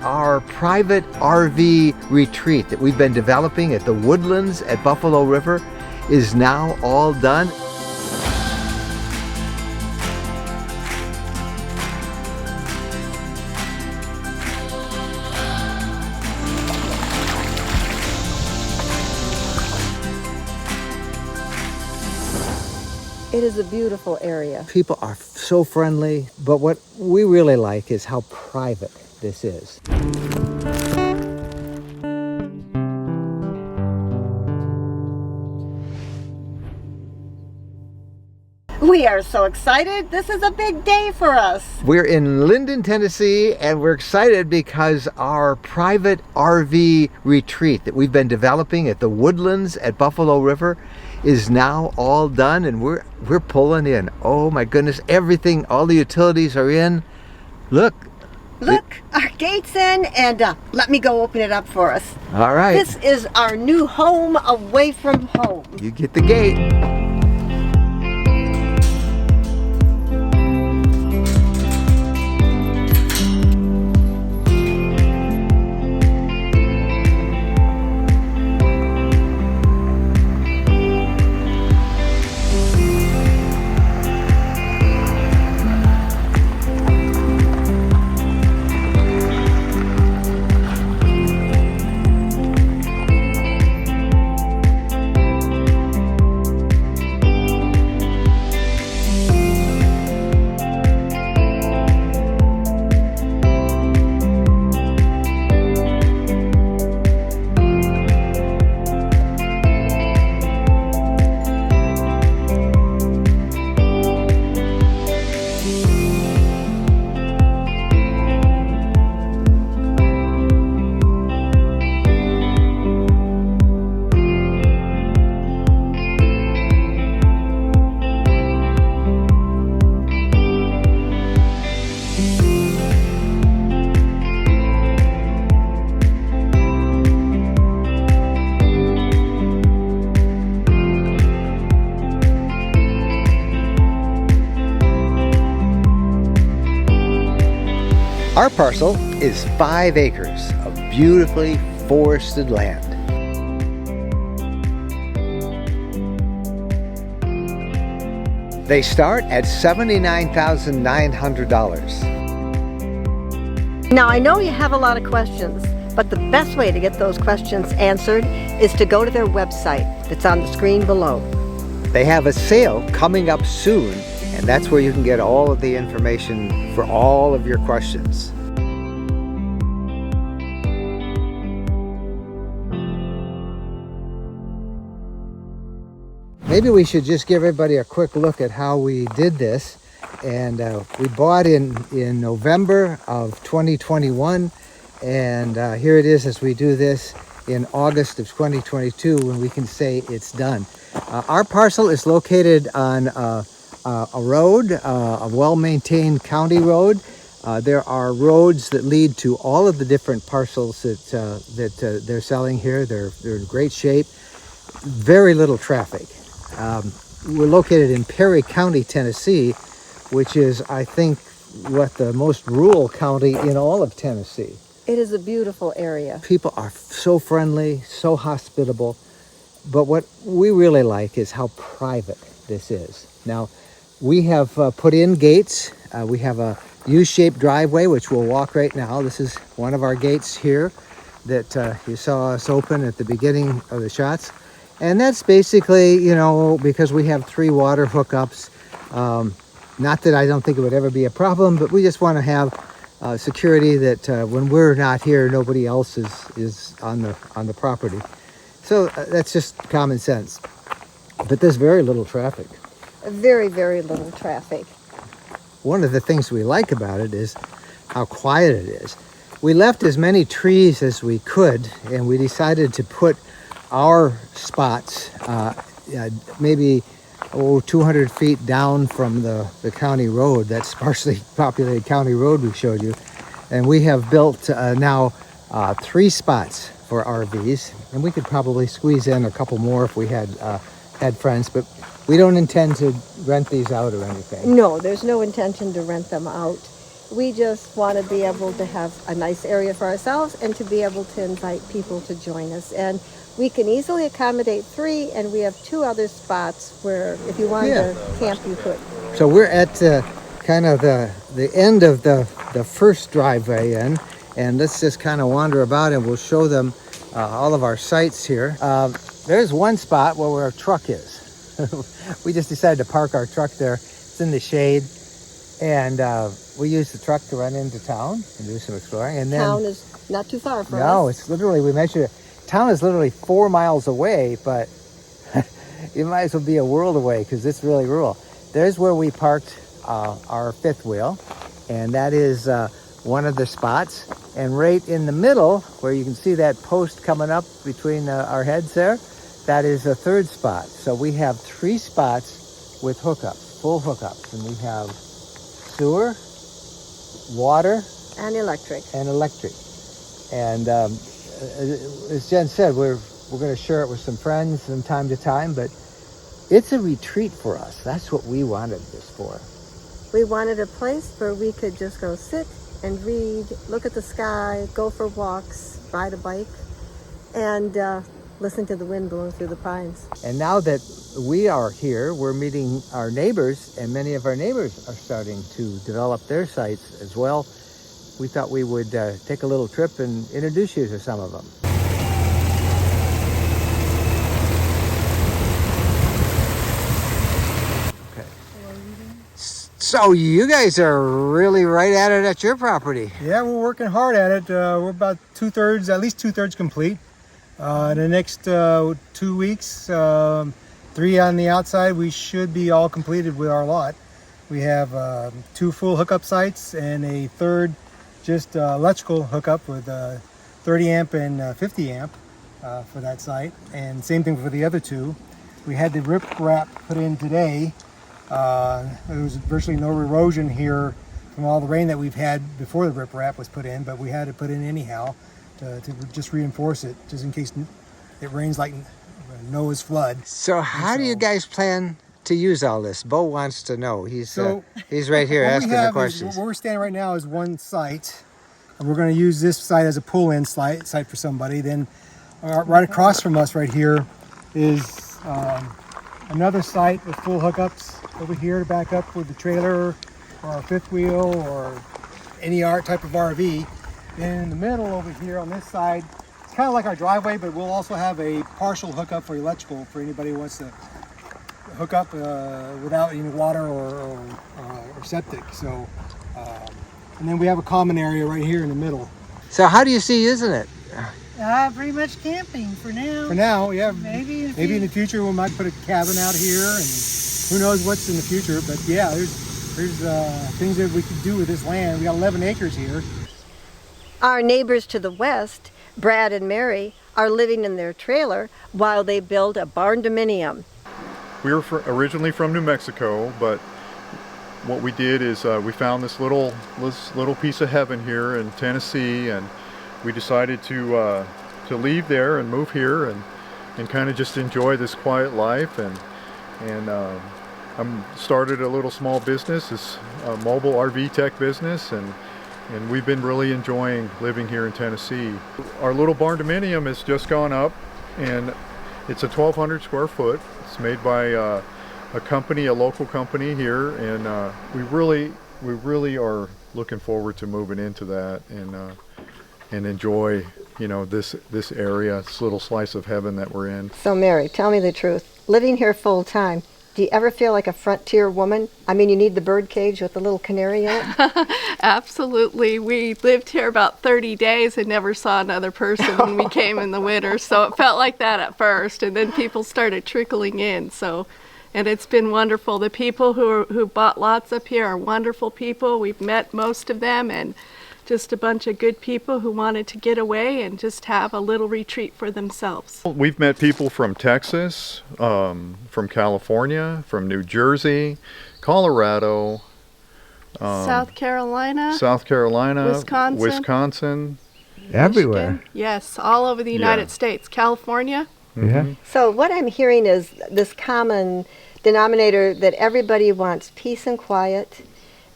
our private RV retreat that we've been developing at the Woodlands at Buffalo River is now all done. It is a beautiful area. People are so friendly, but what we really like is how private this is. We are so excited. This is a big day for us. We're in Linden, Tennessee, and we're excited because our private RV retreat that we've been developing at the Woodlands at Buffalo River is now all done, and we're pulling in. Oh my goodness, everything, all the utilities are in. Look, our gate's in, and let me go open it up for us. All right. This is our new home away from home. You get the gate. Our parcel is 5 acres of beautifully forested land. They start at $79,900. Now, I know you have a lot of questions, but the best way to get those questions answered is to go to their website that's on the screen below. They have a sale coming up soon, and that's where you can get all of the information for all of your questions. Maybe we should just give everybody a quick look at how we did this. And we bought in November of 2021, and here it is as we do this in August of 2022 when we can say it's done. Our parcel is located on a road, a well-maintained county road. There are roads that lead to all of the different parcels that they're selling here. They're in great shape. Very little traffic. We're located in Perry County, Tennessee, which is, I think, what the most rural county in all of Tennessee. It is a beautiful area. People are so friendly, so hospitable. But what we really like is how private this is. Now, we have put in gates. We have a U-shaped driveway, which we'll walk right now. This is one of our gates here that you saw us open at the beginning of the shots. And that's basically, you know, because we have 3 water hookups. Not that I don't think it would ever be a problem, but we just want to have security that when we're not here, nobody else is on the property. So that's just common sense. But there's very little traffic. Very, very little traffic. One of the things we like about it is how quiet it is. We left as many trees as we could, and we decided to put our spots maybe 200 feet down from the county road, that sparsely populated county road we showed you. And we have built now 3 spots for RVs, and we could probably squeeze in a couple more if we had friends, but we don't intend to rent these out or anything. No, there's no intention to rent them out. We just want to be able to have a nice area for ourselves and to be able to invite people to join us. And we can easily accommodate 3, and we have 2 other spots where if you wanted to camp, you could. So we're at kind of the end of the first driveway in, and let's just kind of wander about and we'll show them all of our sites here. There's one spot where our truck is. We just decided to park our truck there. It's in the shade, and we use the truck to run into town and do some exploring. And then Town is not too far from us. no, it's literally, we measured it. Town is literally 4 miles away, but it might as well be a world away because it's really rural. There's where we parked our 5th wheel, and that is one of the spots. And right in the middle, where you can see that post coming up between our heads there, that is a 3rd spot. So we have 3 spots with hookups, full hookups, and we have sewer, water, And electric. and electric. And as Jen said, we're going to share it with some friends from time to time, but it's a retreat for us. That's what we wanted this for. We wanted a place where we could just go sit and read, look at the sky, go for walks, ride a bike, and listen to the wind blowing through the pines. And now that we are here, we're meeting our neighbors, and many of our neighbors are starting to develop their sites as well. We thought we would take a little trip and introduce you to some of them. Okay. So you guys are really right at it at your property. Yeah, we're working hard at it. We're about at least two-thirds complete. In the next 2 weeks, 3 on the outside, we should be all completed with our lot. We have 2 full hookup sites and a 3rd just electrical hookup with 30 amp and 50 amp for that site. And same thing for the other 2. We had the rip wrap put in today. There was virtually no erosion here from all the rain that we've had before the rip wrap was put in, but we had to put in anyhow to just reinforce it, just in case it rains like Noah's flood. So how do you guys plan to use all this? Bo wants to know. He's right here asking the questions. Where we're standing right now is one site, and we're going to use this site as a pull-in site for somebody. Then right across from us right here is another site with full hookups over here to back up with the trailer or our 5th wheel or any type of RV. Then in the middle over here on this side, it's kind of like our driveway, but we'll also have a partial hookup for electrical for anybody who wants to hook up without any water or septic. So, and then we have a common area right here in the middle. So how do you see using it? Pretty much camping for now. For now, yeah. Maybe in the future we might put a cabin out here, and who knows what's in the future. But yeah, there's things that we could do with this land. We got 11 acres here. Our neighbors to the west, Brad and Mary, are living in their trailer while they build a barn-dominium. We were originally from New Mexico, but what we did is we found this little piece of heaven here in Tennessee, and we decided to leave there and move here and kind of just enjoy this quiet life. And I started a little small business, this mobile RV tech business, and we've been really enjoying living here in Tennessee. Our little barn-dominium has just gone up, and it's a 1,200 square foot. It's made by a local company here, and we really are looking forward to moving into that and enjoy, this area, this little slice of heaven that we're in. So Mary, tell me the truth. Living here full time, do you ever feel like a frontier woman? I mean, you need the bird cage with the little canary in it? Absolutely. We lived here about 30 days and never saw another person when we came in the winter. So it felt like that at first, and then people started trickling in. And it's been wonderful. The people who bought lots up here are wonderful people. We've met most of them, and just a bunch of good people who wanted to get away and just have a little retreat for themselves. We've met people from Texas, from California, from New Jersey, Colorado, South Carolina, Wisconsin, Everywhere. Michigan. Yes, all over the United States. California. Yeah. So what I'm hearing is this common denominator that everybody wants peace and quiet.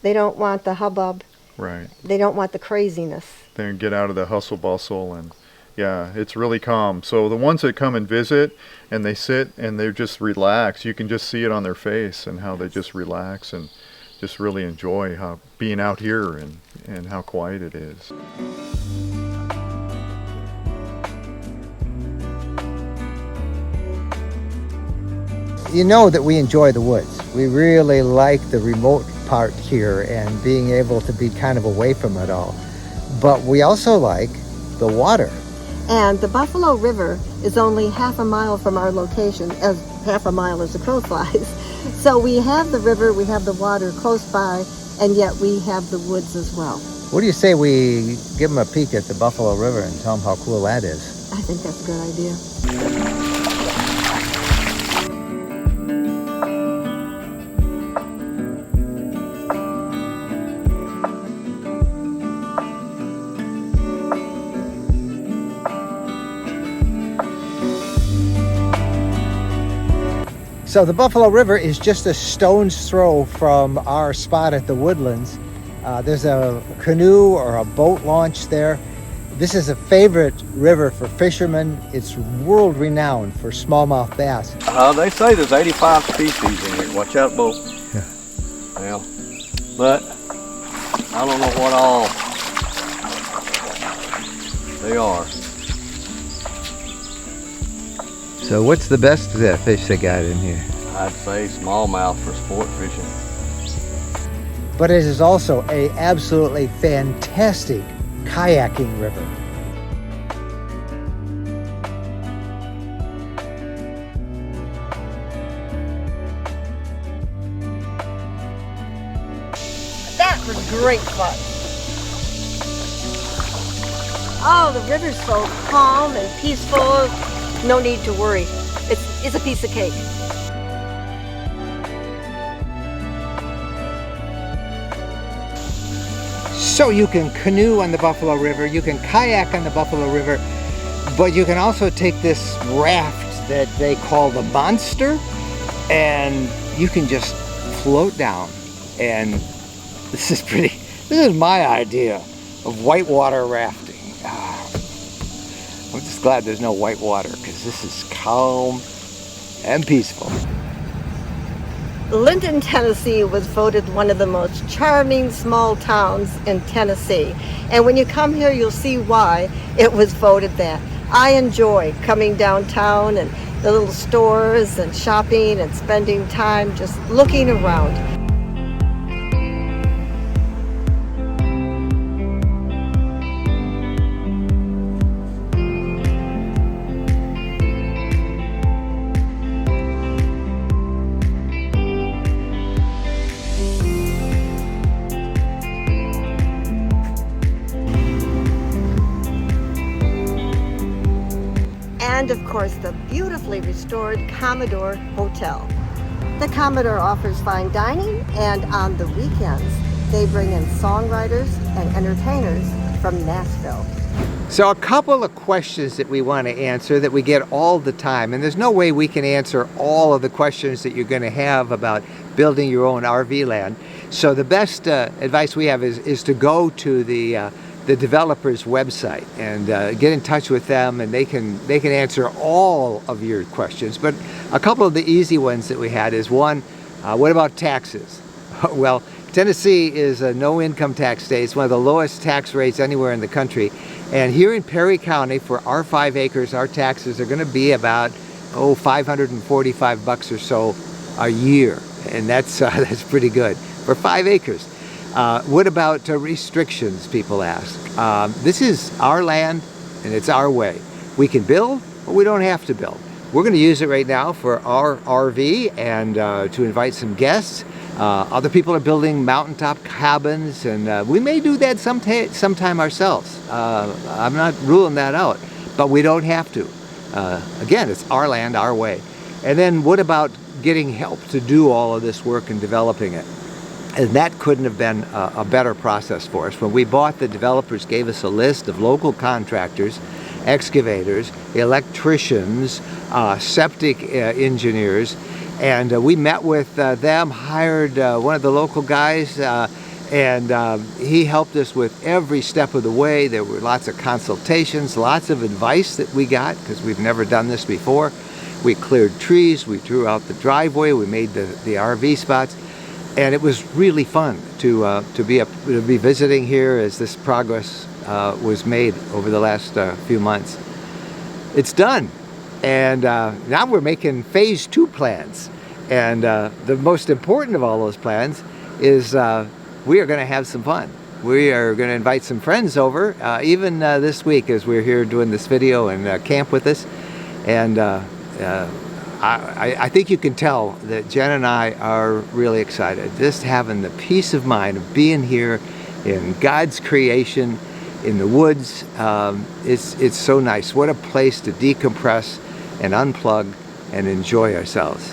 They don't want the hubbub. Right. They don't want the craziness. Then get out of the hustle bustle, and yeah, it's really calm. So the ones that come and visit and they sit and they're just relaxed, you can just see it on their face and how they just relax and just really enjoy how being out here and how quiet it is. You know that we enjoy the woods. We really like the remote part here and being able to be kind of away from it all. But we also like the water. And the Buffalo River is only half a mile from our location, as half a mile as the crow flies. So we have the river, we have the water close by, and yet we have the woods as well. What do you say we give them a peek at the Buffalo River and tell them how cool that is? I think that's a good idea. So the Buffalo River is just a stone's throw from our spot at the Woodlands. There's a canoe or a boat launch there. This is a favorite river for fishermen. It's world renowned for smallmouth bass. They say there's 85 species in here. Watch out, Bo. Yeah. Well, but I don't know what all they are. So what's the best fish they got in here? I'd say smallmouth for sport fishing. But it is also a absolutely fantastic kayaking river. That was great fun. Oh, the river's so calm and peaceful. No need to worry. It's a piece of cake. So you can canoe on the Buffalo River, you can kayak on the Buffalo River, but you can also take this raft that they call the Monster, and you can just float down. And this is my idea of whitewater rafting. I'm just glad there's no white water, because this is calm and peaceful. Linden, Tennessee was voted one of the most charming small towns in Tennessee. And when you come here, you'll see why it was voted that. I enjoy coming downtown and the little stores and shopping and spending time just looking around. And of course, the beautifully restored Commodore Hotel. The Commodore offers fine dining, and on the weekends, they bring in songwriters and entertainers from Nashville. So a couple of questions that we want to answer that we get all the time, and there's no way we can answer all of the questions that you're going to have about building your own RV land. So the best advice we have is to go to the developer's website and get in touch with them, and they can answer all of your questions. But a couple of the easy ones that we had is one, what about taxes? Well, Tennessee is a no income tax state. It's one of the lowest tax rates anywhere in the country. And here in Perry County, for our 5 acres, our taxes are going to be about $545 or so a year, and that's pretty good for 5 acres. What about restrictions, people ask. This is our land and it's our way. We can build, but we don't have to build. We're going to use it right now for our RV and to invite some guests. Other people are building mountaintop cabins, and we may do that sometime ourselves. I'm not ruling that out, but we don't have to. Again, it's our land, our way. And then what about getting help to do all of this work and developing it? And that couldn't have been a better process for us. When we bought, the developers gave us a list of local contractors, excavators, electricians, septic engineers, and we met with them, hired one of the local guys, And he helped us with every step of the way. There were lots of consultations, lots of advice that we got because we've never done this before. We cleared trees, we drew out the driveway, we made the RV spots, and it was really fun to be visiting here as this progress was made over the last few months. It's done, and now we're making phase 2 plans. And the most important of all those plans is we are going to have some fun. We are going to invite some friends over, even this week as we're here doing this video, and camp with us. And I think you can tell that Jen and I are really excited. Just having the peace of mind of being here in God's creation, in the woods. It's so nice. What a place to decompress and unplug and enjoy ourselves.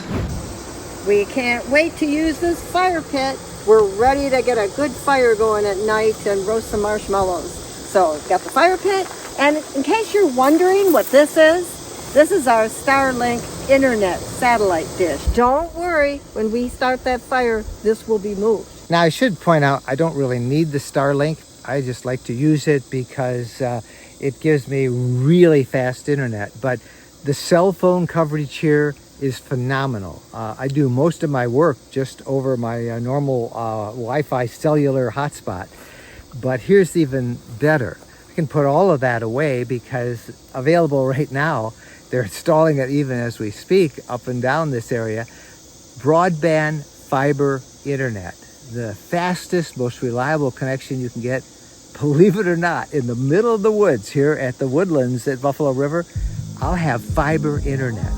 We can't wait to use this fire pit. We're ready to get a good fire going at night and roast some marshmallows. So we've got the fire pit, and in case you're wondering what this is our Starlink internet satellite dish. Don't worry, when we start that fire, this will be moved. Now I should point out, I don't really need the Starlink. I just like to use it because it gives me really fast internet. But the cell phone coverage here is phenomenal. I do most of my work just over my normal Wi-Fi cellular hotspot. But here's even better. I can put all of that away because available right now, they're installing it even as we speak up and down this area. Broadband fiber internet. The fastest, most reliable connection you can get, believe it or not, in the middle of the woods here at the Woodlands at Buffalo River, I'll have fiber internet.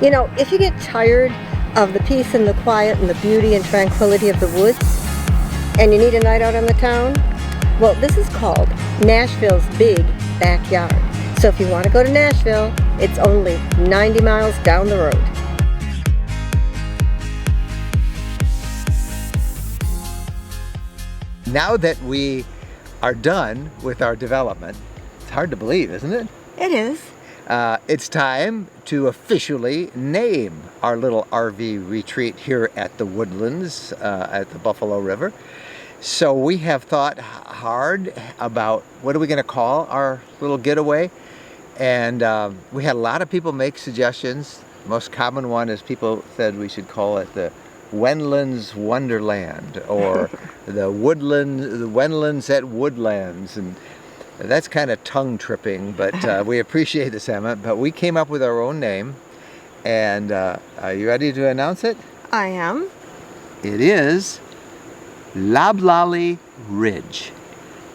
You know, if you get tired of the peace and the quiet and the beauty and tranquility of the woods, and you need a night out on the town, well, this is called Nashville's Big Backyard. So if you want to go to Nashville, it's only 90 miles down the road. Now that we are done with our development, it's hard to believe, isn't it? It is. It's time to officially name our little RV retreat here at the Woodlands at the Buffalo River. So we have thought hard about what are we going to call our little getaway, and we had a lot of people make suggestions. The most common one is people said we should call it the Wendland's Wonderland, or the Wendlands at Woodlands, and that's kind of tongue tripping, but we appreciate the sentiment. But we came up with our own name, and are you ready to announce it? I am. It is Loblolly Ridge.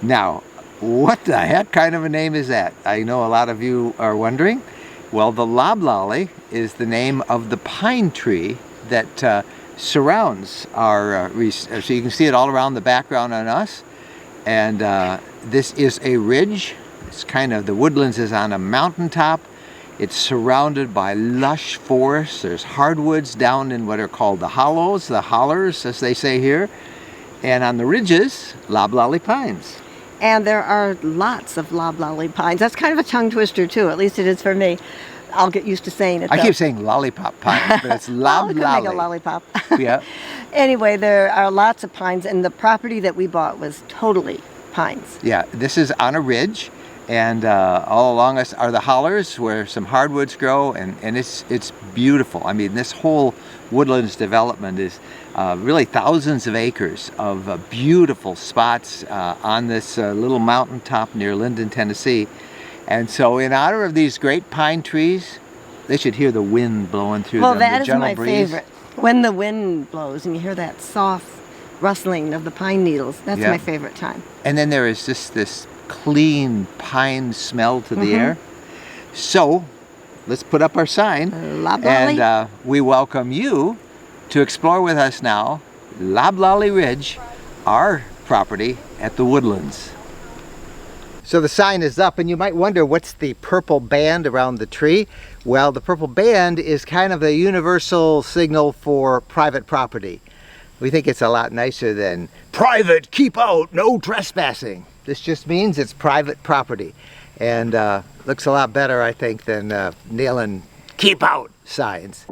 Now, what the heck kind of a name is that? I know a lot of you are wondering. Well, the loblolly is the name of the pine tree that surrounds our so you can see it all around the background on us. And this is a ridge. It's kind of, the Woodlands is on a mountaintop. It's surrounded by lush forests. There's hardwoods down in what are called the hollows, the hollers, as they say here. And on the ridges, loblolly pines. And there are lots of loblolly pines. That's kind of a tongue twister too, at least it is for me. I'll get used to saying it though. I keep saying lollipop pines, but it's loblolly. I could make a lollipop. Yeah. Anyway, there are lots of pines, and the property that we bought was totally pines. Yeah, this is on a ridge, and all along us are the hollers where some hardwoods grow, and it's beautiful. I mean, this whole Woodlands development is really thousands of acres of beautiful spots on this little mountaintop near Linden, Tennessee. And so in honor of these great pine trees, they should hear the wind blowing through them. Well, that the is gentle my breeze. favorite. When the wind blows and you hear that soft rustling of the pine needles, that's my favorite time. And then there is just this clean pine smell to the air. So let's put up our sign, Loblolly. and we welcome you to explore with us now Loblolly Ridge, our property at the Woodlands. So the sign is up, and you might wonder what's the purple band around the tree. Well, the purple band is kind of the universal signal for private property. We think it's a lot nicer than private, keep out, no trespassing. This just means it's private property, and looks a lot better, I think, than nailing keep out signs.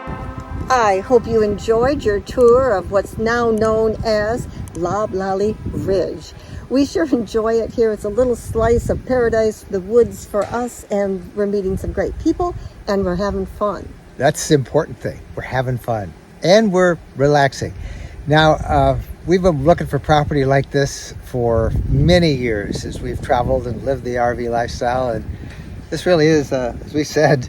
I hope you enjoyed your tour of what's now known as Loblolly Ridge. We sure enjoy it here. It's a little slice of paradise, the woods for us, and we're meeting some great people, and we're having fun. That's the important thing. We're having fun and we're relaxing. Now, we've been looking for property like this for many years as we've traveled and lived the RV lifestyle, and this really is, as we said,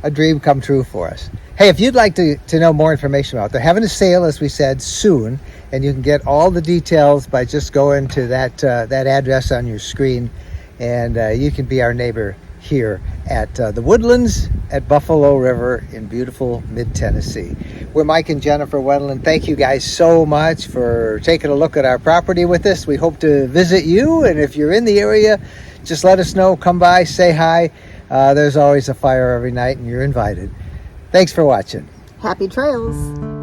a dream come true for us. Hey, if you'd like to know more information about it, they're having a sale, as we said, soon, and you can get all the details by just going to that address on your screen, and you can be our neighbor here at the Woodlands at Buffalo River in beautiful mid-Tennessee. We're Mike and Jennifer Wendland. Thank you guys so much for taking a look at our property with us. We hope to visit you, and if you're in the area, just let us know. Come by, say hi. There's always a fire every night, and you're invited. Thanks for watching. Happy trails.